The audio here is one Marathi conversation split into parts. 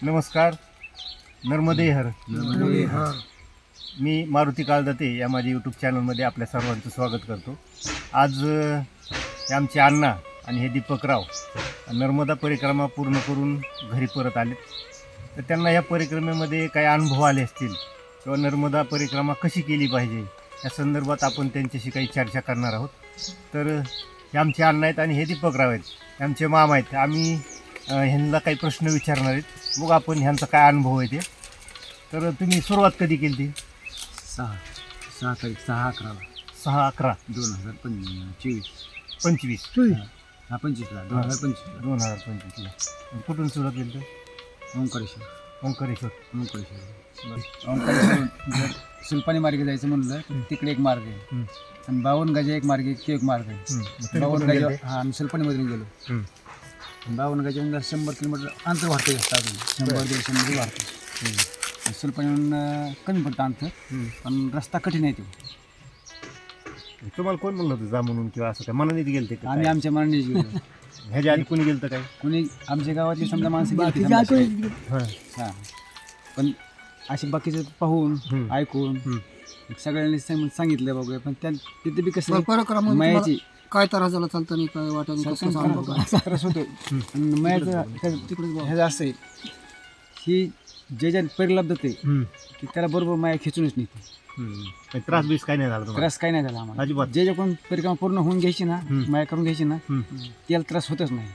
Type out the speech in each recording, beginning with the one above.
नमस्कार. नर्मदे हर. मी मारुती काळदाते या माझ्या यूट्यूब चॅनलमध्ये आपल्या सर्वांचं स्वागत करतो. आज हे आमचे अण्णा आणि हे दीपकराव नर्मदा परिक्रमा पूर्ण करून घरी परत आले. तर त्यांना या परिक्रमेमध्ये काही अनुभव आले असतील किंवा नर्मदा परिक्रमा कशी केली पाहिजे या संदर्भात आपण त्यांच्याशी काही चर्चा करणार आहोत. तर हे आमचे अण्णा आहेत आणि हे दीपकराव आहेत, हे आमचे मामा आहेत. आम्ही ह्यांना काही प्रश्न विचारणार आहेत, मग आपण ह्यांचा काय अनुभव आहे ते. तर तुम्ही सुरुवात कधी केली ती? 6/11 6/11 2025 25 हा 25ला 2025 कुठून सुरुवात केली तर? ओंकारेश्वर ओंकारेश्वर. जर सुलपाणी मार्गे जायचं म्हणलं तर तिकडे एक मार्ग आहे आणि 52 गजा एक मार्ग आहे, ते एक मार्ग आहे. 52 गजा हा आम्ही सुलपाणीमधून गेलो. 52 गजा 100 किलोमीटर अंतर वाढतं जास्त, अजून 100-150 मध्ये वाढतं. सुलपाणीहून कमी पडतं अंतर, पण रस्ता कठीण आहे तो. तुम्हाला कोण म्हणलं होतं जा म्हणून किंवा असं काय मनाने गेलते का? आम्ही आमच्या मनाने गेलो. ह्याच्या आधी कोणी गेलं काय? कोणी आमच्या गावातली समजा माणसं गेली हां, पण असे बाकीचं पाहून ऐकून सगळ्यांनी सांगितलं बघूया. पण त्या तिथे बी कसं मायाची काय त्रास झाला चालतं नाही, काय वाटत त्रास होतो. मायाचं ह्याचं असं आहे, ही जे जे परिलब्ध होते की त्याला बरोबर माया खेचूनच नाही. त्रास बीस काय नाही झाला तुम्हाला? त्रास काही नाही झाला आम्हाला. अजिबात. जे जे कोण परिक्रमा पूर्ण होऊन घ्यायची ना, माया करून घ्यायची ना, त्याला त्रास होतच नाही.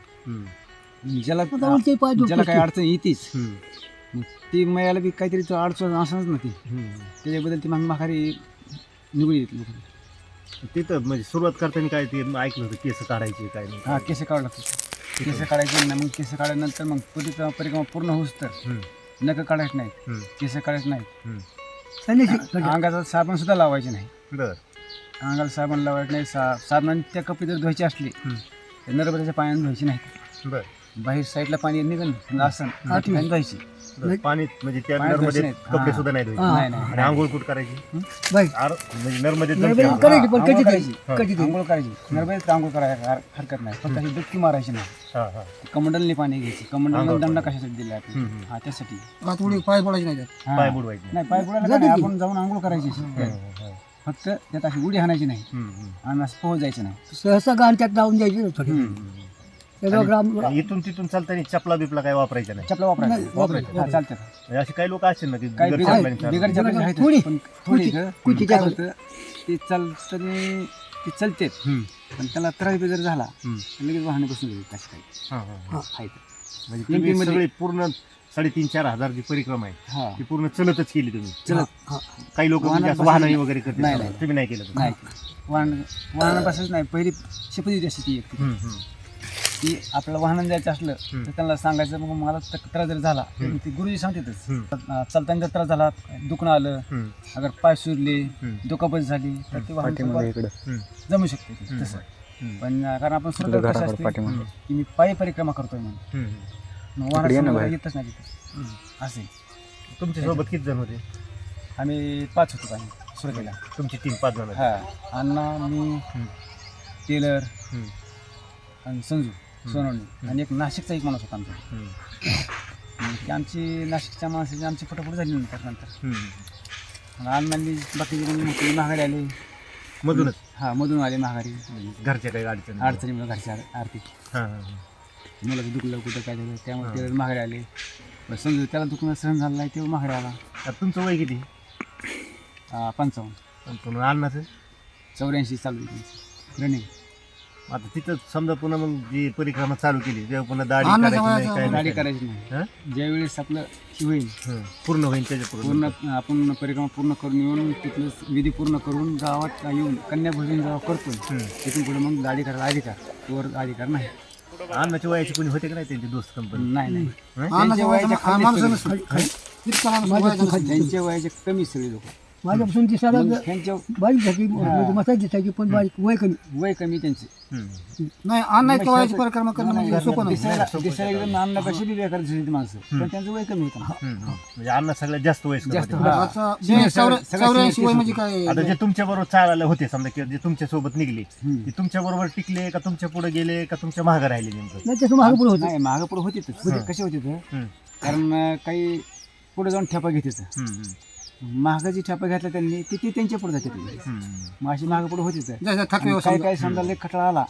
ज्याला काही अडचण येतेच ती मायाला बी काहीतरी अडचण असणार ना, ती त्याच्याबद्दल ती माघारी निघून येते. तिथं म्हणजे सुरुवात करताना काय ते ऐकलं होतं केस काढायचे काय नाही? हा, केस काढलं केस काढायचे ना, मग केस काढल्यानंतर मग परिक्रमा पूर्ण होऊस तर नख काढायचं नाही, केस काढायचं नाही, अंगाचा साबण सुद्धा लावायचे नाही. बरं. अंगाला साबण लावायचं नाही. साबणाने त्या कपडे जर धुवायचे असले तर नर्मदाच्या पाण्याने धुवायचे नाही. बरं. बाहेर साईडला पाणी निघून असं धुवायची. पाणी म्हणजे त्या पाण्यात नर्मदेत नाही. कपडे सुद्धा नाही धुवायचे. नाही नाही आणि आंघोळ कुठं करायची? म्हणजे नर्मदेत आंघोळ करायची. नर्मदेत आंघोळ करायला हरकत नाही, फक्त अशी डुबकी मारायची नाही. कमंडलने पाणी घ्यायची. कमंडलने दंड कशासाठी दिला आपण? हा, त्यासाठी. पाय पडायचे नाही त्यात. हा. पाय बुडवायचे नाही, पाय बुडायला नाही, आपण जाऊन आंघोळ करायची. फक्त त्यात अशी उडी हाणायची नाही आणि असं पोहोच जायचं नाही. सहसा गाण त्यात लावून द्यायची थोडी. इथून तिथून चालताना चपला बिपला काय वापरायच्या नाही? चपला वापरायचं. हा, चालतं. म्हणजे असे काही लोक असतील ना की काही बिगर चपलाने चालतात. बिगर चपलाचे आहेत, थोडी. पण थोडी कुठची काय होतं, ते चालतं ते चालते, पण त्याला त्रास जर झाला तर लगेच वाहने बसून जाईल. कसं काही म्हणजे तुम्ही सगळे पूर्ण 3,500-4 हजारची परिक्रमा आहे हा, ती पूर्ण चलतच केली तुम्ही? चलत. काही लोक म्हणजे असं वाहन वगैरे करते, नाही. तुम्ही नाही केलं? नाही, वाहनापासूनच नाही. पहिली शपथ अशी ती एक की आपल्याला वाहनाने जायचं असलं तर त्यांना सांगायचं, मग मला त्रास जर झाला तर ती गुरुजी सांगतातच. चालताना जर त्रास झाला, दुखणं आलं, अगर पाय सुरले, दुखापत झाली तर ते वाहन जमू शकते ते तसं. पण कारण आपण सुरुवात कसं असते की मी पायी परिक्रमा करतोय म्हणून, मग वाहनात येतच नाही तिथे. असे तुमच्या सोबत किती जण होते? आम्ही 5 होतो आम्ही सुरुवातीला. तुमची 3-5 जण? हा, अण्णा, मी, टेलर आणि संजू सोनवणे आणि एक नाशिकचा एक माणूस होता आमचा. की आमची नाशिकच्या माणसाची आमची फटाफट झाली नंतर. अण्णांनी बाकीचे महागारी आले मधूनच? हा, मधून आले महागारी. घरच्या काही अडचणीमुळे घरच्या आर्थिक मला दुखलं कुठं काय झालं, त्यामुळे टेलर महागारी आले. संजू त्याला दुखणं सहन झालं नाही, तेव्हा महागारी आला. तुमचं वय किती? 55. अन्नाचं 84 चालू आहे त्यांची रनिंग. आता तिथं समजा पुन्हा मग जी परिक्रमा चालू केली तेव्हा पुन्हा दाढी करायची नाही, काय दाढी करायची नाही. ज्यावेळेस आपलं हे होईल पूर्ण होईल त्याच्या पूर्ण, आपण परिक्रमा पूर्ण करून येऊन तिथलं विधी पूर्ण करून गावात येऊन कन्याभोजन जेव्हा करतो तिथून पुढे मग दाढी करायला अधिकार, वर अधिकार नाही. अन्नाच्या वयाची कोणी होते का नाही त्यांची दोस्त कंपनी? नाही. त्यांच्या वयाचे कमी सगळे लोक. माझ्यापासून ती सारा बारीक झाली, मसाज दिसायची, पण बारीक वय कमी त्यांचे. नाही. अन्नाची वयाची परिक्रमा करणं म्हणजे सोपं नाही. दिसायला एकदम अन्नापेक्षा बी बेकार दिसते माणसं, पण त्यांचं वय कमी होतं. म्हणजे अन्न सगळ्यात जास्त वयस्कर जास्त. होते. 84 वय म्हणजे काय? आता जे तुमच्या बरोबर चालायला होते समजा किंवा जे तुमच्या सोबत निघले, ते तुमच्या बरोबर टिकले का तुमच्या पुढे गेले का तुमच्या मागे राहिले? नेमकं नाही, त्याचं मागं पुढे होतं. नाही, मागं पुढे होते. कसे होते कारण काही पुढे जाऊन ठेपा घेतात. महागाची ठेपा घेतला त्यांनी ती त्यांच्या पुढे जाते. मग अशी महाग पुढे होतीच. काही काही समजा लय कटाळा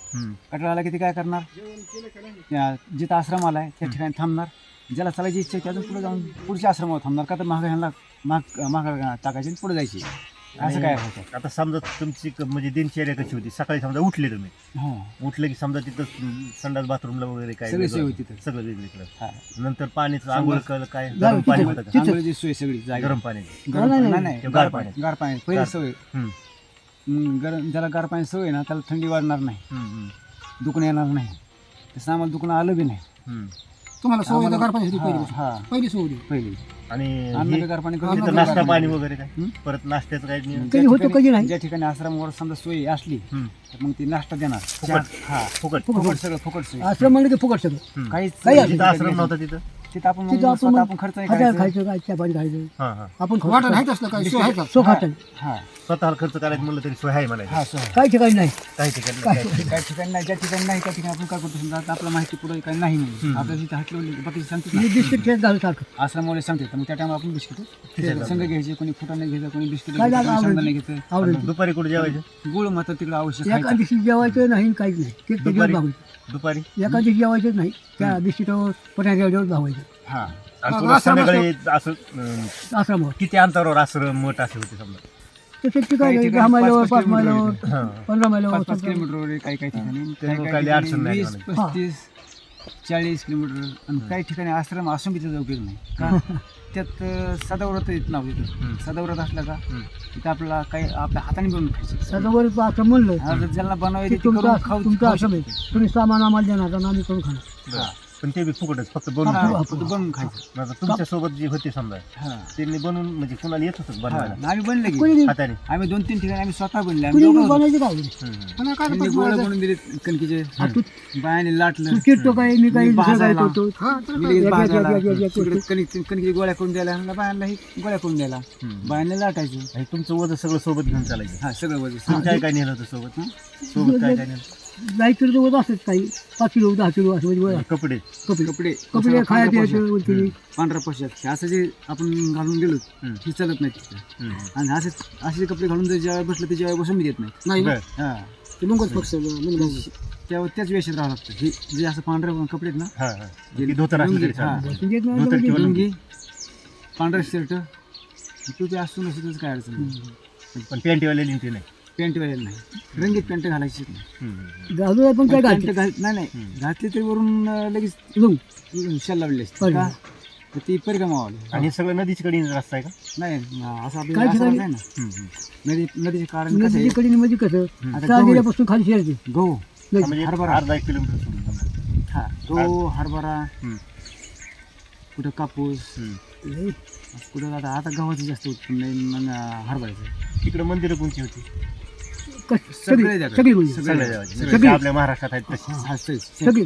आला की ते काय करणार, जिथं आश्रम आलाय त्या ठिकाणी थांबणार. ज्याला चालायची इच्छा आहे त्यातून पुढे जाऊन पुढच्या आश्रमावर थांबणार. का तर ह्यांना महाग टाकायची पुढे जायची. असं काय होतं. आता समजा तुमची म्हणजे दिनचर्या कशी होती? सकाळी समजा उठले तुम्ही, उठले की समजा तिथं संडास बाथरूमला वगैरे काय सगळी सोय होती तिथं. सगळं वेगवेगळं. हा. नंतर पाणीचं आंघोळ काय गरम पाणी होतं का? आंघोळीची सोय सगळी गरम पाण्याची? नाही गार पाणी. गार पाणी पहिली सवय. गरम ज्याला गार पाणी सवय ना त्याला थंडी वाढणार नाही, दुखणं येणार नाही. तसं आम्हाला दुखणं आलं बी नाही. तुम्हाला सवय गार पाणी हा पहिली सवय पहिली आणि अन्न गार पाणी करून तिथं नाश्ता पाणी वगैरे काय? परत नाश्त्याचं काय नियोजन? कधी होतं कधी नाही. ज्या ठिकाणी आश्रमावर समजा सोय असली तर मग ती नाश्ता देणार. फुकट? हा फुकट? फुकट सगळं फुकट सोय. आश्रम म्हणलं की फुकट सगळं. काहीच जिथं आश्रम नव्हता तिथं? तिथं आपण तिथं आपण स्वतः आपण खर्च नाही हजार करायचा. खायचं काय चहा पाणी खायचं हां हां. आपण वाटण आहे तसलं काय सोय आहे का? सो खातं हा स्वतःला खर्च करायचं म्हणलं तरी सोय आहे मला. हा सोय. काही ठिकाणी नाही. काही ठिकाणी नाही. काही ठिकाणी नाही, ज्या ठिकाणी नाही त्या ठिकाणी आपण काय करतो समजा आता आपल्या माहिती पुढे काही नाही म्हणून आपल्या तिथे हटवली बाकी सांगतो मी बिस्किट खेळ घालू सारखं आश्रमामुळे सांगते मग त्या टाइमला आपण बिस्किट संघ घ्यायचे, कोणी फुटाने घ्यायचं, कोणी बिस्किट काय घ्यायचं, आवडतं? कोणी शेंगदाणे घ्यायचं. आवडेल. दुपारी कुठे जेवायचं? गुळ मात्र तिकडे आवश्यक एका आहे. दिवशी जेवायचं नाही काहीच नाही ते त्याच्यावर दुपारी? भावायचं. दुपारी एका दिवशी जेवायचंच नाही त्या बिस्किटावर पटाक्यावर भावायचं हा आणि पुन्हा संध्याकाळी असं आश्रमावर. किती अंतरावर आश्रम मठ असे होते समजा? तसंच काही काय ठिकाणी 10 मैलावर 5-5 5 मैलावर हां. 15 मैलावर 5-5 किलोमीटर वगैरे काही काही ठिकाणी त्यामुळे काही अडचण नाही 20-35-40 किलोमीटर. आणि काही ठिकाणी आश्रम असून बी त्याचा उपयोग नाही का त्यात सदाव्रत येत नव्हतं. सदाव्रत असलं का तिथं आपल्याला काही आपल्या हाताने बनवून खायचं. सदावर आश्रम म्हणलं आता ज्यांना बनवायचं की ते करून तुमचा खाऊ तुमचा खाऊ आश्रम आहे. शकतो. तुम्ही सामान आम्हाला देणार आणि आम्ही करून खाणार. हा. पण ते बी फुकटच, फक्त बनवून हा, खायचं. फक्त बनवून खायचं. आता तुमच्या सोबत जे होते समजा हा. त्यांनी बनवून म्हणजे कुणाला येत होतं हा. बनवायला आम्ही बनले की कुणी हाताने? आम्ही 2-3 ठिकाणी आम्ही स्वतः बनले. आम्ही कुणी दोघं होतो. बनायचं काय पण काय त्यांनी गोळा बनवून दिले कणकीचे, बायाने लाटलं. तू चिरतो काय मी काही मी दुसरं काय भाजायला. करतो. मी लगेच एक- भाजायला. एक- एक- एक- तिकडे कणकीची गोळ्या करून द्यायला ह्यांना बायांनाही गोळ्या करून द्यायला. बायांना लाटायचं. आणि तुमचं वजन सगळं सोबत घेऊन चालायचं? हा सगळं वजन. तुम्ही काय काय नेलं होतं सोबत? सोबत काय काय नेलं? जायचं जवळ असत काही 5 किलो 10 किलो असं म्हणजे वय. कपडे? कपडे कपडे कपडे खायचे यायचे पांढरा पोशाख असं जे आपण घालून गेलो हे चालत नाही तिथं. आणि असे कपडे घालून जर जेव्हा बसलं तर जेव्हा बसून देत नाही. नाही ना? बरं. हा ते मुंगच पक्ष तेव्हा त्याच वेशात राहावं लागतं. हे जे असं पांढरे कपडे आहेत ना, हां हां. की धोतर असलं तरी हा. चालेल. धोतर किंवा लुंगी. लुंगी, पांढरा शर्ट, टोपी असून असं काय अडचण नाही. पण पॅन्टीवाले लिंटी नाही? पॅन्ट वगैरे नाही, रंगीत पॅन्ट घालायची नाही. घालू पण काय पॅन्ट घालते नाही घातली तरी वरून लगेच लुंग शाल लावली असते बरं. का तर ती परिक्रमावाली. आणि हे सगळं नदीच्या कडे रस्ता आहे का? नाही असं आपल्याला काय असं ठिकाणी? नाही ना. नदीचे कारण कसं नदीच्या आहे, कडीने म्हणजे कसं आता सहा गहू गेल्यापासून खाली शिरायचे गहू, नदी. म्हणजे हरभरा. अर्धा 1 किलोमीटर सोडून समजा. हा गहू, हरभरा, हम्म. कुठं कापूस, हम्म. कुठं आता गव्हाचं जास्त उत्पन्न आहे आणि हरभऱ्याचं. तिकडे मंदिरं कोणती होती? सगळी जागा. सगळी म्हणजे सगळ्या देवाची. सगळी. जशी आपल्या महाराष्ट्रात आहेत तशी. हा सगळी. सगळी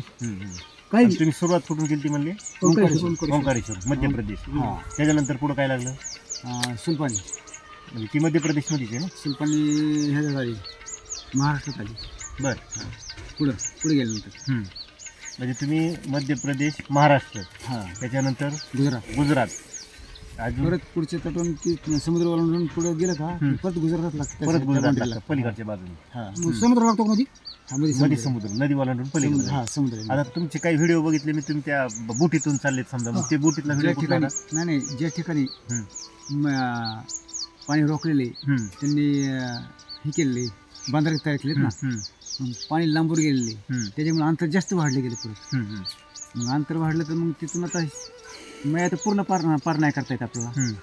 काही आणि तुम्ही सुरुवात कुठून केली ती म्हणली? ओंकारेश्वर, मध्य प्रदेश. हा. त्याच्यानंतर पुढं काय लागलं? सुलपाणी. म्हणजे ती मध्य प्रदेशमध्येच आहे ना? सुलपाणी ह्याच्यात आली, महाराष्ट्रात आली. बरं. पुढे गेल्यानंतर म्हणजे तुम्ही मध्य प्रदेश, महाराष्ट्र, हा त्याच्यानंतर गुजरात. गुजरात, अजून परत पुढच्या तटून ती समुद्र वळून पुढे गेलं का परत गुजरात लागतं. परत गुजरात लागतं पलीकडच्या बाजूने. हा समुद्र लागतो मध्ये हा, मध्ये मध्ये समुद्र. समुद्र, नदी ओलांडून पलीकडे. हा समुद्र आहे. आता तुमचे काही व्हिडिओ बघितले मी, तुम्ही त्या बोटीतून चाललेत समजा, मग ते बोटीतला ज्या व्हिडिओ ठिकाणी कुठला? नाही ज्या ठिकाणी हम्म. पाणी रोखलेले हम्म. त्यांनी हे केलेले बांधारे तयार केलेत ना, हम्म. मग पाणी लांबून गेलेले हम्म. त्याच्यामुळे अंतर जास्त वाढले गेले परत. हम्म. मग अंतर वाढलं तर मग तिथून आता मग आता पूर्ण पार नाही करता येत आपल्याला. हम्म.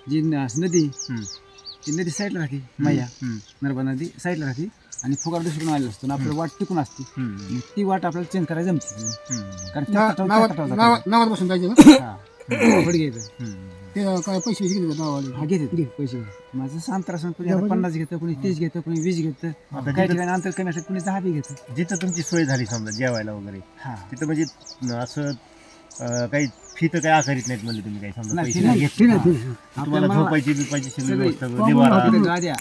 जी नदी हम्म. ती नदी साईडला राहते, मैया हम्म. नर्मदा नदी साईडला राहते आणि फुगार दुसरीकडून आलेला असतो आणि आपल्याला वाट टिकून असते. हम्म. मग ती वाट आपल्याला चेंज करायला जमते. हम्म. कारण त्या तटावर- त्या तटावर जातं. नावात बसून जायचं का? हा. फड घ्यायचं. हम्म. ते काय पैसे घेतले का नावाले? हा घेते पैसे. माझं अंतर असं कोणी आता 50 घेतं, कोणी 30 घेतं, कोणी 20 घेतं. आता काही जिथं- ठिकाणी अंतर कमी असतं, कोणी 10 बी घेतं. जिथं तुमची सोय झाली समजा जेवायला वगैरे, हा तिथं म्हणजे असं काही फी तर काही आकारीत नाहीत म्हणजे तुम्ही काही समजा नाही, पैसे फी नाही नाही. घेत. ठीक आहे ठीक आहे तुम्हाला आपल्याला- झोपायची बिपायची सगळी सगळी. व्यवस्था, हो, निवारा. तिथं गाद्या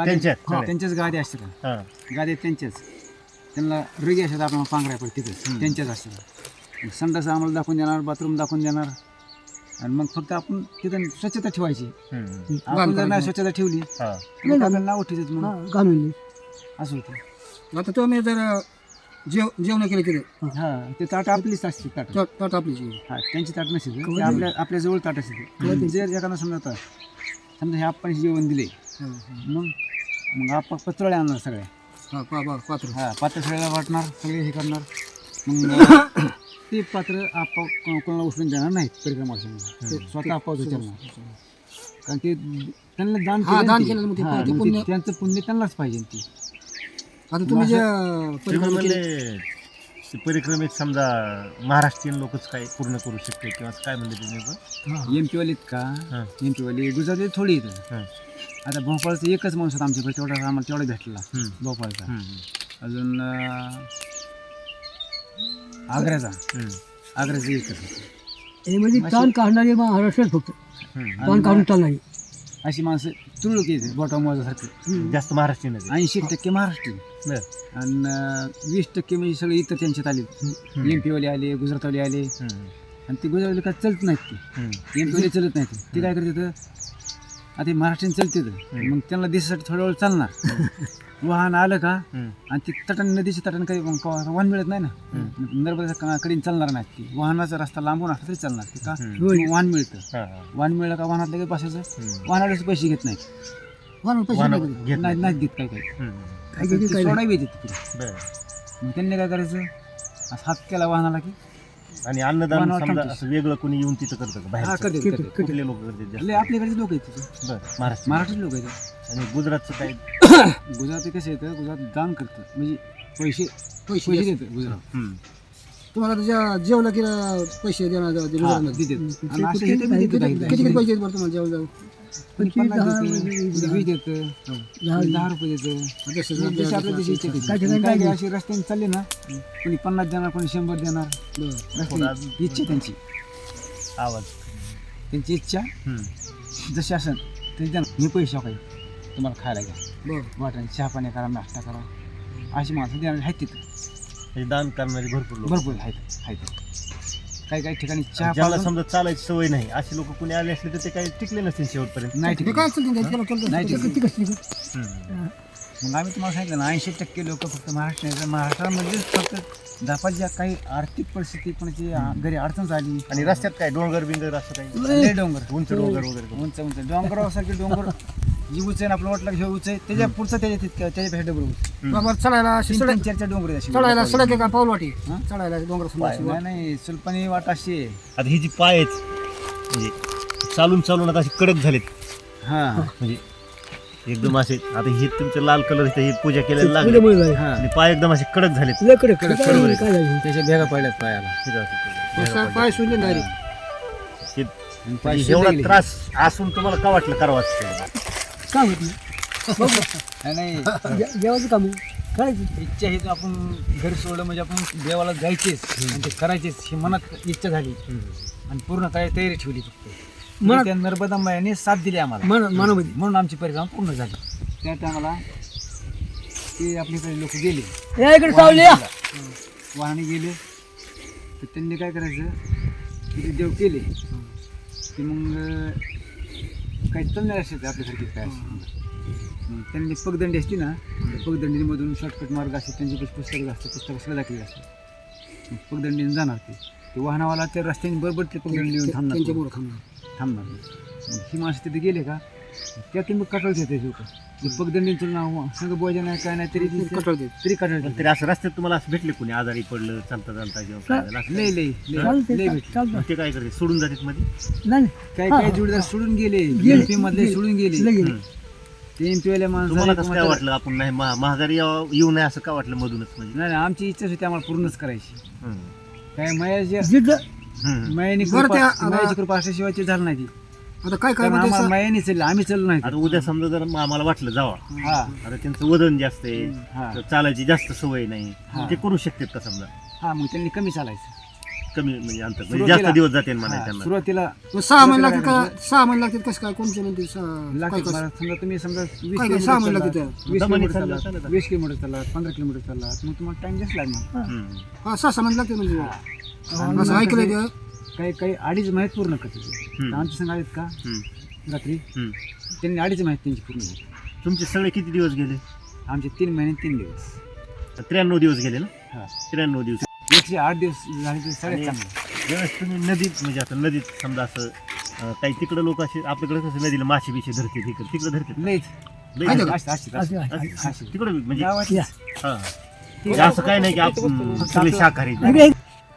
त्यांच्यात हा, सगळ्या. त्यांच्याच गाद्या असतात. हा. गाद्या त्यांच्याच. त्यांना रेगी असतात, आपल्याला पांघराय पडते तिथंच त्यांच्याच असतात. संडास आम्हाला दाखवून देणार, बाथरूम दाखवून देणार, आणि मग फक्त आपण तिथं स्वच्छता ठेवायची. हम्म. आपण जर नाही स्वच्छता ठेवली हा. तर मग आपल्याला नाव ठेवायचं म्हणून घालून असं होतं. आता तुम्ही जर जेवण केले तिथे हा ते ताट आपलीच असते ताट. ताट आपली हा त्यांची ताट नसते ते आपल्या जवळ ताट असते. जर एखादा समजा हे आपण जेवण दिले मग आपण पत्रळे आणणार सगळ्या. पात्र हा पात्र सगळ्याला वाटणार सगळे हे करणार. मग ते पात्र आपण कोणाला उचलून देणार नाहीत परिक्रमा स्वतः आपाच उचलणार. कारण ते त्यांना दान दान केलं केलं मग ते ना ते. ते पुण्य. त्यांचं पुण्य त्यांनाच पाहिजे ती. आता तुम्ही जे तुम्ही म्हणले ते परिक्रमेत समजा महाराष्ट्रीयन लोकच काय पूर्ण करू शकते किंवा काय म्हणले तुम्ही MP वालीत का हा. MP वाली गुजराती थोडी येतं. हा. आता भोपाळचं एकच माणूस होता आमच्याकडे तेवढा आम्हाला तेवढा भेटला हम्म. भोपाळचा. हम्म. अजून आग्र्याचा हम्म. आग्र्याचा एकच. हे म्हणजे ताण काढणारे महाराष्ट्रात फक्त हम्म. ताण काढून चालणारी अशी माणसं तुळक येते बोटा मोजासारखी. जास्त महाराष्ट्रीयन 80% महाराष्ट्रीयन आणि 20% म्हणजे सगळे इतर त्यांच्यात आले. MP वाले आले गुजरातवाले आले आणि ते गुजरातवाले काय चलत नाहीत ते. MP वाले चलत नाहीत ते काय करतात आता ते महाराष्ट्रीयन चलते मग त्यांना दिसासाठी थोडा वेळ चालणार. वाहन आलं का आणि ते तटन नदीच्या तटन काही वाहन मिळत नाही ना. नर्मदा कडे चालणार नाही ती. वाहनाचा रस्ता लांबून असला तरी चालणार ते का मग वाहन मिळतं. वाहन मिळलं का वाहनातलं काही बसायचं. वाहनाचे पैसे घेत नाहीत. नाही देत काही काही सोडावी येते तिकडे. मग त्यांनी काय करायचं असं हात केला वाहनाला की आणि अन्नदान वाहनावर समजा टाकायचं. असं वेगळं कोणी येऊन तिथं करतं का हा बाहेर करते कुठले लोक करतात जास्त? आपल्याकडचे लोक आहेत तिथे. बरं महाराष्ट्र महाराष्ट्राचे लोक आहेत. आणि गुजरातचं काय गुजराती कसं येतं गुजरात दान करतं म्हणजे पैसे देतं गुजरात. तुम्हाला त्याच्या जेवला की पैसे देणार देतात. आणि असं हे तर बी देतं काही. किती किती पैसे आहेत बरं तुम्हाला जेवण कोणी 50 देतं, कोणी 20 देतं, कोणी 10 रुपये देतं. जशी आपल्या देशी इच्छा देते. काही ठिकाणी काही काय अशी रस्त्याने चालले ना कोणी 50 देणार कोणी 100 देणार. रस्त्याने इच्छा त्यांची आवाज इच्छा जशी असेल तरी देणार. मी पैसे काही तुम्हाला खायला घ्या वाटण चहा पाणी करा नाश्ता करा अशी माणसं देणार आहेत तिथं. हे दान करणारे भरपूर लोक भरपूर आहेत. काही ठिकाणी चहा ज्याला पाणी समजा चालायची सवय नाही असे लोक कोणी आले असले तर ते काही टिकले नसतील शेवटपर्यंत. नाही हे ठिकाणी काय असेल त्यांच्या नाही ठिकाणी. ती कसली मग आम्ही तुम्हाला सांगितलं ना 80% लोक फक्त महाराष्ट्रामध्ये फक्त दापाच्या काही आर्थिक परिस्थिती कोणाची घरी अडचण झाली आणि रस्त्यात काय डोंगर बिंगर असं काही लय डोंगर उंच डोंगर वगैरे उंच डोंगरासारखे डोंगर जी उंच आहे ना आपलं वाटलं हे उंच आहे त्याच्या पुढचं त्याच्यापेक्षा डबल उंच. बाबा चढायला अशी 3-4 डोंगर आहे अशी. चढायला सडक आहे का पाऊल वाटी हा? चढायला डोंगर नाही सुलपणी वाट अशी आहे. आता ही जी पाय आहेत म्हणजे चालून आता असे कडक झालेत हा म्हणजे एकदम असे. आता हे तुमचं लाल कलर हे पूजा केलेलं लागले हा आणि पाय एकदम असे कडक झालेत. त्याच्या भेगा पडल्यात पायाला. पाय सुटले डायरेक्ट. आणि पाय म्हणजे शिजले एवढा गेले. त्रास असून तुम्हाला का वाटलं करावं? काय होत नाही जेवायचं काम करायचं. इच्छा ही आपण घर सोडलं म्हणजे आपण देवाला जायचेच आणि ते करायचेच ही मनात इच्छा झाली आणि पूर्ण तयारी ठेवली फक्त. मनात- त्या नर्मदा मायाने साथ दिली आम्हाला मनामध्ये म्हणून आमची परिक्रमा पूर्ण झाली. त्या टायमाला ते आपल्याकडे लोक गेले या इकडे सावली या. वाहने गेले तर त्यांनी काय करायचं तिथे देव केले की मग काही चालणार असते आपल्यासारखे काय असे. मग त्यांनी पगदंडी असते ना त्या पगदंडीमधून शॉर्टकट मार्ग असते त्यांची पुस्तकं असतात पुस्तकं सगळं दाखवली असतात. पगदंडीने जाणार ते वाहनावाला त्या रस्त्याने बरोबर ते पगदंडी येऊन त्यांच्या थांबणार थांबणार. मग ही माणसं तिथे गेले का त्यातून मग कटळत येते लोक पगदंडीचं नाव सगळं बोजा नाही काय नाही तरी कटळत तरी असं रस्त्यात तुम्हाला असं भेटले कोणी आजारी पडलं चालता किंवा काय झालं असं? लय लय चालतंय, लय भेटले. चालतंय. मग ते काय करते सोडून जातात मध्ये? नाही काही काही जोडीदार सोडून गेले MP मधले सोडून गेले. गेले. ते MP वाल्या तुम्हाला कसं काय माणसं वाटलं आपण नाही महागारी येऊ नये असं का वाटलं मधूनच म्हणजे? नाही आमची इच्छा होती आम्हाला पूर्णच करायची. हम्म. काय मायाची जिद्द हम्म. मायानी बरं कृपा त्या- मायाची कृपा असल्याशिवाय ते झालं नाही ती. आता काय त्यामुळे आम्हाला म्हणते मायाने चाललं आम्ही चाललो नाही. आता उद्या समजा जर आम्हाला वाटलं जावा हा आता त्यांचं वजन जास्त आहे हा तर चालायची जास्त सवय नाही हा. ते करू शकतात का समजा हा मग त्यांनी कमी चालायचं. कमी म्हणजे अंतर म्हणजे सुरुवातीला- जास्त दिवस जाते हा, म्हणायचं त्यांना. सुरुवातीला 6 महिने लागतात का 6 महिने लागतात कसं काय कोणते म्हणते लागते मला समजा तुम्ही समजा 20 काय किलोमीटर 6 महिने चाललात, लागतात 20 दमाने किलोमीटर चाललं चाललात, चाललं. 20 किलोमीटर चाललात 15 किलोमीटर चाललात मग तुम्हाला टाइम जास्त लागणार. हम्म. हा 6 महिने लागते म्हणजे असं ऐकलंय ते काही काही 2.5 महिन्यात पूर्ण करतात. आमच्या संघ आहेत का रात्री त्यांनी 2.5 महिन्यात त्यांची पूर्ण झाली. तुमचे सगळे किती दिवस गेले? आमचे 3 महिने 3 दिवस. 93 दिवस गेले ना? हा 93 दिवस. 108 दिवस झाले तर सगळ्यात आणि चांगलं. ज्यावेळेस तुम्ही नदीत म्हणजे आता नदीत समजा असं काही तिकडं लोक असे आपल्याकडे कसं नदीला मासे बिशे धरते तिकडे धरते लईच लई आहे धरतात. असे आहे. तिकडे म्हणजे गावात या. हा. म्हणजे असं काही नाही की आपण सगळे शाकाहारी इकडे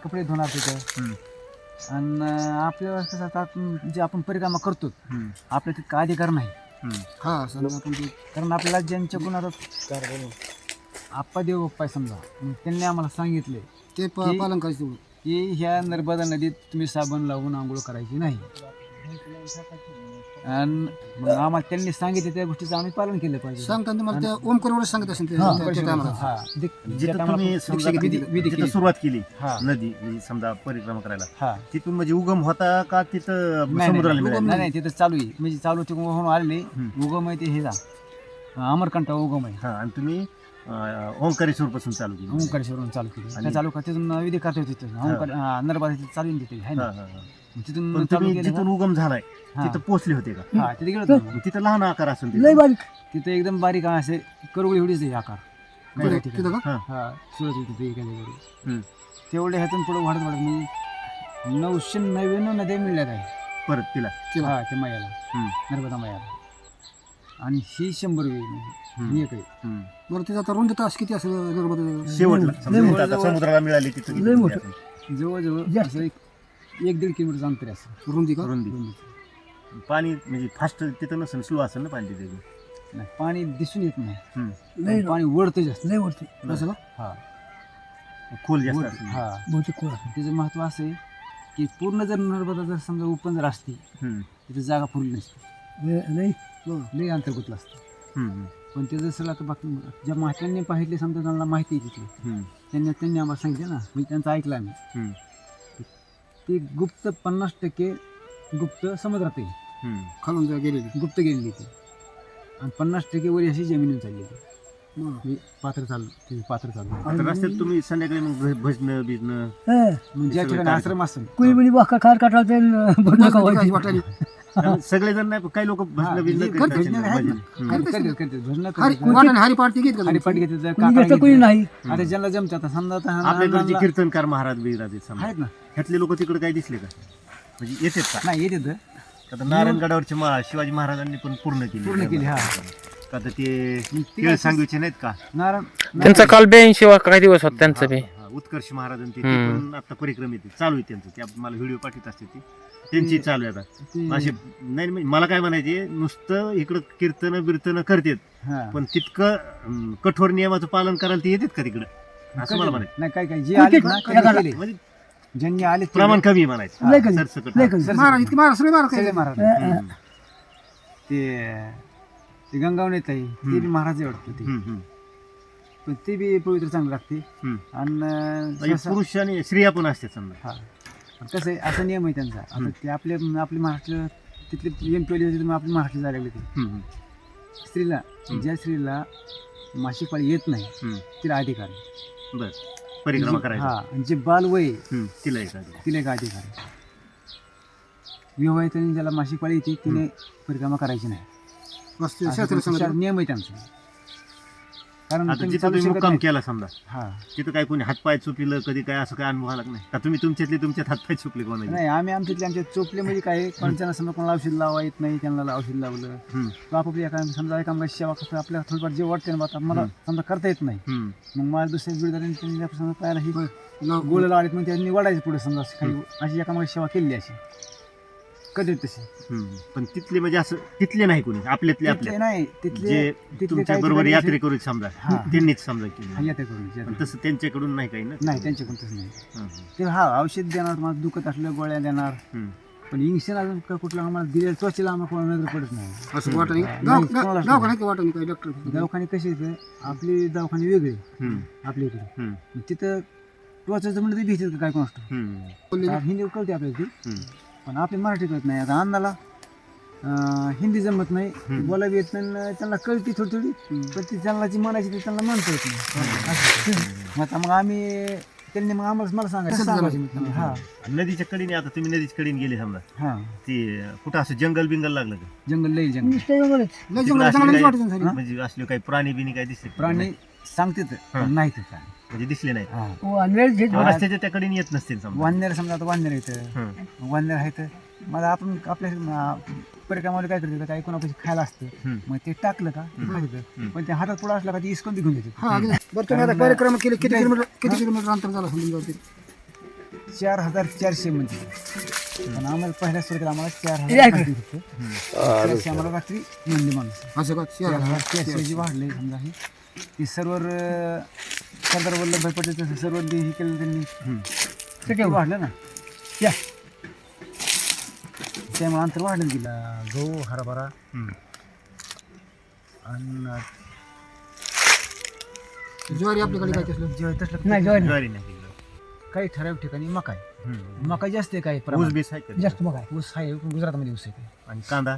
कपडे धुणार तिथं. आणि आपल्याला कसं आता जे आपण परिक्रमा करतो आपल्या तितका अधिकार नाही. हा समजा आपण ते कारण आपल्याला ज्यांच्याकडून आता आप्पा देव बाप्पा आहे समजा मग त्यांनी आम्हाला सांगितले ते पालन करायचं तेवढं. की ह्या नर्मदा नदीत तुम्ही साबण लावून आंघोळ करायची नाही. आणि मग आम्हाला त्यांनी सांगितले त्या गोष्टीचं आम्ही पालन केलं पाहिजे. सांगताना तुम्हाला त्या ओमकर एवढं सांगत असेल ते त्या टायमाला. हा. जिथं तुम्ही समजा विधी जिथं केली. सुरुवात केली हा. नदी म्हणजे समजा परिक्रमा करायला हा. तिथून म्हणजे उगम होता का तिथं नाही, समुद्राला नाही, मिळाला? नाही तिथं चालू आहे म्हणजे चालू तिकडून होऊन आलेले उगम आहे ते हे जा अमरकंठा उगम आहे. हा आणि तुम्ही ओंकारेश्वर पासून चालू केली. ओंकारेश्वरून चालू केली. त्या चालू का तिथून विधी करता होती तिथं ओंकार नर्मदा तिथं चालू आहे तिथे आहे हा, ना. हा, हा. मग तिथून पण चालू तुम्ही केलं जिथून का? उगम झालाय हा. तिथं पोहोचले होते का? हा तिथे गेलो होतो. मग तिथं लहान आकार असून लय बारीक तिथं एकदम बारीक असे करवळी एवढीच आहे आकार. काही तिथं ठिकाणी. तिथं का? हा. हा सुरत होती तिथे एका जागेवर. हम्म. तेवढे ह्यातून पुढे वाढत मग 999 नद्या मिळल्या काय परत तिला हा ते मायाला हम्म. नर्मदा मायाला. आणि ही 100 वेळी ही एक आहे. हम्म. बरं तिथं आता रुंद तास किती असेल नर्मदा? शेवटला समजा लय जिथं आता समुद्राला मिळाली तिथं किती लय मोठं. असेल? जवळजवळ जास्त. असं 1-1.5 किलोमीटर अंतर असं रुंदी का? रुंदी पाणी म्हणजे फास्ट तिथं नसेल स्लो असेल ना पाणी तिथे नाही पाणी दिसून येत नाही. हम्म. लय पाणी वळतं जास्त. लय वरती असं का? हा खोल जास्त वर- असेल. हा बहुतेक कोण असेल. त्याचं महत्त्व असं आहे की पूर्ण जर नर्मदा जर समजा ओपन जर असती हम्म. तिथे जागा पुरली नसते. लय लई अंतर गुतलं असतं. हम्म. पण ते जसं आता बाकी ज्या महात्म्यांनी पाहिजे समजा त्यांना माहिती आहे तिथली हम्म. त्यांनी आम्हाला सांगितलं ना म्हणजे त्यांचं ऐकलं आम्ही. हम्म. ती गुप्त 50% गुप्त समुद्रात आहे. हम्म. खालून जा गेलेली. गुप्त गेलेली ती आणि 50% वर अशी जमिनीवर चाललेली. हा. म्हणजे पात्र चालू आता रस्त्यात तुम्ही संध्याकाळी मग भजन बिजणं मग ज्या ठिकाणी आश्रम असेल कुणी बिणी वाका खार काढला ते भरणं का व्हायची. वाटायला. सगळे जण नाही पण काही लोक भजन बिजणं जे करतात. भजनं आहेत ना. हम्म. करतात भजनं हरी करतात. वाटाणे हरिपाठ ते घेत का तुम्ही? हरिपाठ घेतात कुणी घेतं कुणी नाही. आता ज्यांना जमतं आता समजा आता आपल्याकडे जे कीर्तनकार महाराज बिराज आहेत समजा आहेत ना ह्यातले लोक तिकडे काही दिसले का म्हणजे येतात का? नाही येते आता नारायणगडावरचे शिवाजी महाराजांनी पण पूर्ण केली हा का तर ते मग ती केळ सांगवीचे नाहीत का? नारायण त्यांचा काल 82 काय दिवस होता त्यांचं बी. हा, उत्कर्ष महाराजांचे ते पण आता परिक्रमेत चालू आहे त्यांचं ते मला व्हिडिओ पाठवत असते ती त्यांची चालू आहे आता ते- असे नाही म्हणजे मला काय म्हणायचे नुसतं इकडं कीर्तन बिर्तन करतात हा. पण तितकं कठोर नियमाचं पालन करायला ते येतात का तिकडं असं मला म्हणायचं नाही काय जे आले ना त्यांनी केले. म्हणजे ज्यांनी आले ते प्रमाण कमी आहे म्हणायचं लय कमी. सरसकट. लय कमी. महाराज इतके महाराज सगळे महाराज सगळे काय? महाराज हम्म. ते गंगावणीत आहे ते बी महाराज वाटतं ते हम्म, हम्म, पण ते बी पवित्र चांगलं लागते हम्म. आणि म्हणजे सहसा- पुरुष आणि स्त्रिया पण असतात समजा हा पण कसं आहे असा नियम आहे त्यांचा आता ते आपले महाराष्ट्र तिथले एमपीओली आपली महाराष्ट्र जायला लागले ते हम्म, हम्म, स्त्रीला ज्या स्त्रीला मासिक पाळी येत नाही हम्म. तिला अधिकार आहे. बर परिक्रमा करायचा हा आणि जे बालवय आहे, तिला एक आहे. तिला एक अधिकार आहे. विवाहित ज्याला मासिक पाळी येते तिने परिक्रमा करायची नाही मस्त असं शास्त्र त्यांचा सांगत. नियम आहे त्यांचा कारण आता तुम्ही जिथं चालू तुम्ही शकत मुक्काम नाही. केला समजा हा तिथं काय कोणी हातपाय चुकलं कधी काय असं काय अनुभव आला का नाही का तुम्ही तुमच्यात हातपाय चुकले कोणाचे? नाही आम्ही आमच्या चोपले म्हणजे काय कोणत्या समजा कोणाला औषध लावा येत नाही त्यांना औषध लावलं हम्म, तो आपापली एका समजा एकामेकाची सेवा कसं आपल्याला थोडंफार जे वाटते ना आता मला समजा करता येत नाही हम्म, मग मला दुसऱ्या जोडीदारांनी त्यांनी समजा पायाला ही नाव- गोळ लावलेत मग त्यांनी वाढायचं पुढे समजा असं काही अशी एकामेकाची सेवा केली अशी कधी तशी हम्म. पण तिथले म्हणजे असं तिथले नाही कोणी आपल्यातले तिथले आपले नाही तिथले जे तिथले तुमच्या काही बरोबर ठिकाणी यात्रे करू समजा हा. त्यांनीच समजा केली यात्रे करून पण यात्रे. तसं त्यांच्याकडून नाही काही ना नाही त्यांच्याकडून तसं नाही हम्म, ते हा औषध देणार मला दुखत असलं गोळ्या देणार हम्म, पण इंजेक्शन अजून का कुठलं आम्हाला दिलेलं त्वचेला आम्हाला कोणाला नजर पडत नाही असं वाटाणे नाही, कोणालाच दवाखान्यात वाटाणे काय डॉक्टर दवाखाने कसे येते आपली दवाखाने वेगळे हम्म, आपल्या इकडे हम्म, मग तिथं त्वचाचं म्हणलं ते भीतीत काय कोण असतं हम्म, हिंदी कळते आपल्याला ती हम्म. पण आपली मराठी कळत नाही आता अण्णाला हिंदी जमत नाही बोलावी येत नाही आणि त्यांना कळते थोडी थोडी पण ती त्यांना जी म्हणायची ती त्यांना म्हणता येत नाही असं. मग आता मग आम्ही त्यांनी मग आम्हाला मला कसं सांगायचं जमायचं? हा नदीच्या कडीने आता तुम्ही नदीच्या कडीने गेले समजा हा ते कुठं असं जंगल बिंगल लागलं का जंगल लई जंगल नुसतं जंगलच. लय तिकडं जंगलात असली चांगलीच काही- वाटत नाही. म्हणजे असले काही प्राणी बिनी काही दिसले का? प्राणी सांगतात पण नाही ते काय म्हणजे दिसले नाही हा वानर जे- किंवा रस्त्याच्या त्या कडीने येत नसतील समजा वानर समजा आता वानर येतं हं. वानर आहे तर मला आपण आपल्या परिक्रमाला काय करतो काही कोणापाशी खायला असतं हं. मग ते टाकलं का ते खायचं पण ते हातात पुढं असलं का ते इसकून घेऊन येते हा अगदी. बरं तुम्ही आता परिक्रमा केली किती किलोमीटर अंतर झालं समजा वरती? 4400 म्हणजे पण आम्हाला पहिल्या सुरुवातीला आम्हाला हे ऐक. 4,400 आम्हाला रात्री म्हणली माणूस असं का? 4,400 वाढले समजा हे ती सर्व सरदार वल्लभभाई पटेल सर्व हे केलं त्यांनी ते वाढलं ना या. त्यामुळे अंतर वाढलं गेलं गहू हरभरा हं. आणि ज्वारी आपल्याकडे काय कसलं? जेव्हा तसलं नाही ज्वारी नाही. ज्वारी नाही केलं. काही ठराविक ठिकाणी मकाई हं. मकाई जास्त आहे काही ऊस प्रमाणात बीस आहे का? जास्त मग आहे ऊस आहे पण गुजरातमध्ये ऊस आहे आणि कांदा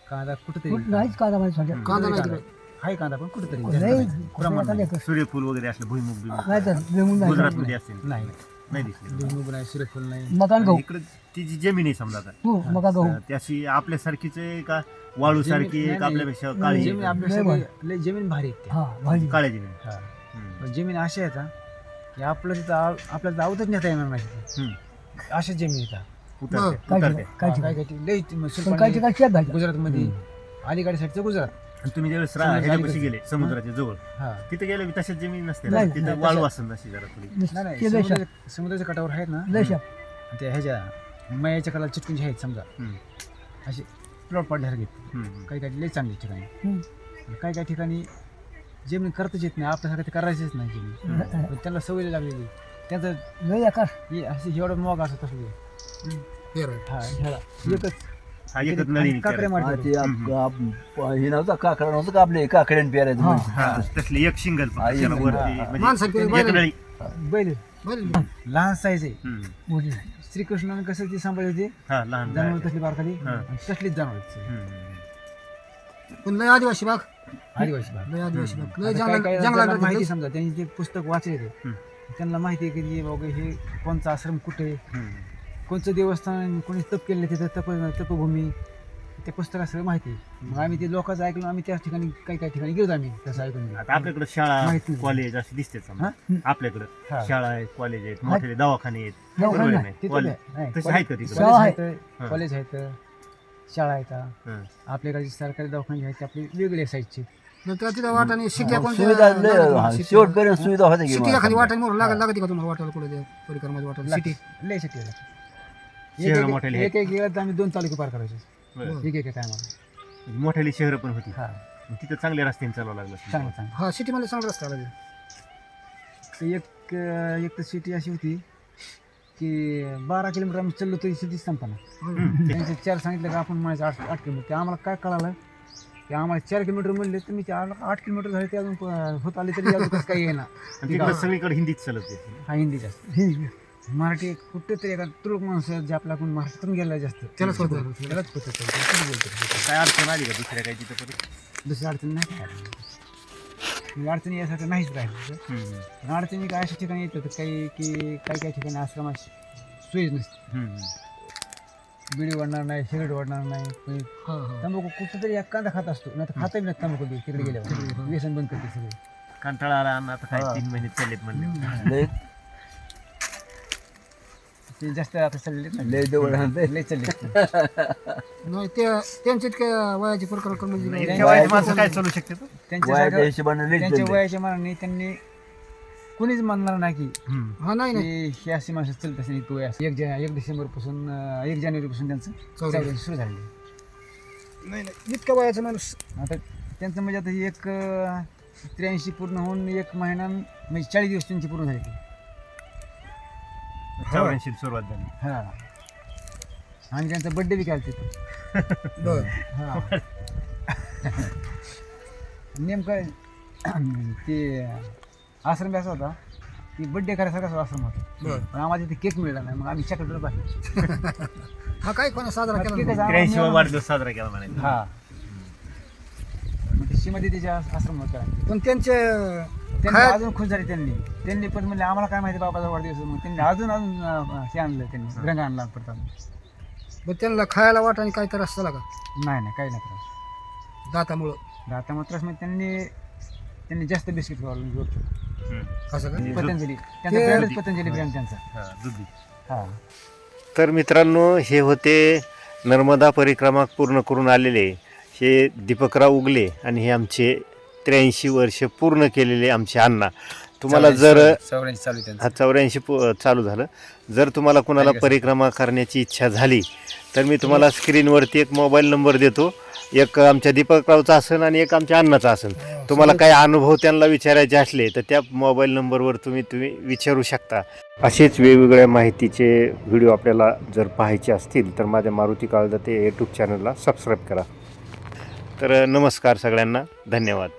कांदा कुठंतरी कुठं नाहीच कांदा माहिती सध्या. कांदा नाही तिकडे. आहे कांदा पण कुठंतरी लय जास्त नाही. प्रमाण नाही. सूर्यफूल वगैरे असलं भुईमुग बिमुग नाही तर लेमून नाही. गुजरातमध्ये असेल नाही नाही दिसले भुईमुग नाही सूर्यफूल नाही मकान गहू इकडे ती जी जमीन आहे समजा आता हो मका गहू ती अशी आपल्यासारखीच आहे का वाळू सारखी आहे का आपल्यापेक्षा काळी जमीन आहे? आपल्या सगळी जमीन भारी आहे हा भाजी काळ्या जमीन हा हं. पण जमीन अशा आहेत हा, की आपलं तिथं आपल्याला आवतच नेता येणार नाही तिथे. हं. अशा जमीन येतात उतरते काय उतरते काय काय काय लई पण सुरपाणी काय ठिकाणी शेत भाजी गुजरातमध्ये अलीकडे साईडचं गुजरात आणि तुम्ही ज्यावेळेस समजा ह्याच्यापाशी झाली गेले समुद्राच्या जवळ हा तिथे गेले की तशाच जमीन नसते ना. नाही, तिथे नाही, वाळू तशा- असेल अशी जरा थोडी नाही नाही ते लय समुद्राच्या काठावर आहेत ना लय शेत. त्या ह्याच्या मयाच्या कला चिटकून आहेत समजा हं. असे प्लॉट पाडल्यासारखे आहेत. हं. काही काही लई चांगली ठिकाणी हम्म. आणि काही काही ठिकाणी जमीन करताच येत नाही आपल्यासारखं ते करायचीच नाही जमीन पण त्यांना सवय लागलेली त्यांचं लय आकार हे असे एवढं मग असं तसं हे right. हा ह्याला एकच हा एकच नळीने काकडे केला. मारते हे नव्हतं काकडा नव्हतं का आपले काकड्यान पेरायचं म्हणजे. हा तसली एक शिंगल फक्त. हा, एक त्याला शिंगल. वरती माणसाची म्हणजे एक नळी बैल बरं. लहान साईज आहे हं. मोठी श्रीकृष्णाने कसं ती सांभाळली होती हा लहान जनावर जायचं. तसली बारकाली हा. आणि तसलीच जनावर हं. पण लय आदिवासी भाग आदिवासी भाग लय आदिवासी भाग लय आता जंगलात काही जंगलात जणांना माहिती राहतात. समजा त्यांनी ते पुस्तक वाचले ते हं. त्यांना माहिती आहे की बाबा हे कोणचा आश्रम कुठे हं. कोणचं देवस्थान कोणी तप केलं तिथं तपभूमी ते पुस्तकात सगळं माहिती आहे मग आम्ही ते लोकांचं ऐकलं आम्ही त्या ठिकाणी काही ठिकाणी गेलो आम्ही तसं ऐकून गेलो. आता आपल्याकडे शाळा माहित नाही. कॉलेज असे दिसते समजा आपल्याकडे हा. शाळा आहेत कॉलेज आहेत मोठे दवाखाने आहेत दवाखाने बरोबर नाही. नाही? तिथं कॉलेज नाही. तसे आहेत का तिकडे शाळा आहे. हा. कॉलेज आहेत शाळा आहेत हं. आपल्याकडे सरकारी दवाखाने आहेत आपले वेगळे साईडचे मग त्या तिथं वाटाने शिट्या सुविधा लय हा, शेवटपर्यंत सुविधा होत्या की शिट्टीला खाली मला. वाटाने मोर लागत का तुम्हाला वाटायला कुठे परिक्रमाची वाटायला सिटी लय सिटी शहरं मोठ्याली आहेत. एक एक वेळात आम्ही 2 तालुके पार करायचे बरं. एक टायमाला मोठ्याली शहरं पण होती हा तिथं चांगल्या रस्त्याने चालवावं लागलं असेल. चांगलं चांगलं हा सिटी मध्ये चांगला रस्ता लागेल. तर एक तर सिटी अशी होती की 12 किलोमीटर आम्ही चाललो तरी सिटी संपना त्यांचे 4 सांगितलं का आपण म्हणायचं 8 किलोमीटर ते आम्हाला काय कळालं की आम्हाला 4 किलोमीटर म्हणले तर मी ते 8 किलोमीटर झाले ते अजून होत आले तरी अजून कसं काही येणार आणि तिकडे सगळीकडे हिंदीच चालत होती. हा हिंदी जास्त मराठी कुठेतरी एका तुरुक माणसं जे आपल्याकडून महाराष्ट्रातून गेला जास्त त्यालाच होतं. त्यालाच होतं ते. कुठे बोलतो ते. काय अडचण आली का दुसऱ्या काही तिथं परत? दुसरी अडचण नाही काय म्हणजे अडचणी यासाठी नाहीच राहिलं हं. पण अडचणी काय अशा ठिकाणी येतात काही की काही ठिकाणी आश्रमात सोयीच नसते हं. बिडी वाढणार नाही सिगरेट वाढणार नाही कोणी हा हा तंबाखू कुठेतरी एखादा खात असतो नाही तर खाता नाही तंबाखू बी तिकडे गेल्यावर व्यसन बंद करते सगळे कंटाळा आला आणि आता काय 3 महिने चाललेत म्हणले लय ते जास्त आता चालले नाही लय जवळ राहते. लय चालले नाही ते त्यांच्या इतक्या वयाची परिक्रम म्हणजे इतक्या वयाची माणसं काय चालू शकते तो? वयाच्या हिशोबाने लय त्यांच्या चाललंय. वयाच्या मानाने त्यांनी कुणीच म्हणणार नाही की हा नाही नाही हे अशी माणसं चालत असेल इतकं वय असं 1 डिसेंबरपासून 1 जानेवारीपासून त्यांचं चौऱ्याऐंशी सुरू झालेलं आहे. नाही नाही इतक्या वयाचा माणूस आता त्यांचं म्हणजे आता एक 83 पूर्ण होऊन 1 महिना म्हणजे 40 दिवस त्यांची पूर्ण झाली ती 84 सुरुवात झाली. हा आणि त्यांचा बड्डे बी केला तिथं बर हा नेमकं ते आश्रम बी असा होता की बड्डे करायसारखाच आश्रम होता बर पण आम्हाला तिथे केक मिळाला नाही मग आम्ही चॉकलेट पाहिजे हा काय कोणा साजरा केला केकच नाही. आम्हाला 83 मिळाला. वाढदिवस साजरा केला म्हणायचं. हा मग ते श्रीमती तिच्या आश्रम होता पण त्यांनी अजून खुश झाले. त्यांनी पण म्हणले आम्हाला काय माहिती बाबाचा वाढदिवस आहे. मग त्यांनी अजून हे आणलं, त्यांनी रंग आणला पडतात. मग त्यांना खायला वाटाने काय त्रास झाला का नाही काही नाही त्रास. दातामुळं दातामुळे त्रास म्हणजे त्यांनी जास्त बिस्किट खावलं. असं का पतंजली त्यांचा ब्रँडच पतंजली ब्रँड त्यांचा. हा, दुधी. हा तर मित्रांनो, हे होते नर्मदा परिक्रमा पूर्ण करून आलेले हे दीपकराव उगले आणि हे आमचे 83 वर्ष पूर्ण केलेले आमचे अण्णा. तुम्हाला जर 84 चालू त्यांचं. हा 84 चालू झालं. जर तुम्हाला कुणाला परिक्रमा करण्याची इच्छा झाली तर मी तुम्हाला स्क्रीनवरती एक मोबाईल नंबर देतो. एक आमच्या दीपकरावचा असेल आणि एक आमच्या अण्णाचा असेल. तुम्हाला काही अनुभव त्यांना विचारायचे असले तर त्या मोबाईल नंबरवर तुम्ही विचारू शकता. असेच वेगवेगळ्या माहितीचे व्हिडिओ आपल्याला जर पाहायचे असतील तर माझ्या मारुती काळजाते यूट्यूब चॅनलला सबस्क्राईब करा. तर नमस्कार सगळ्यांना, धन्यवाद.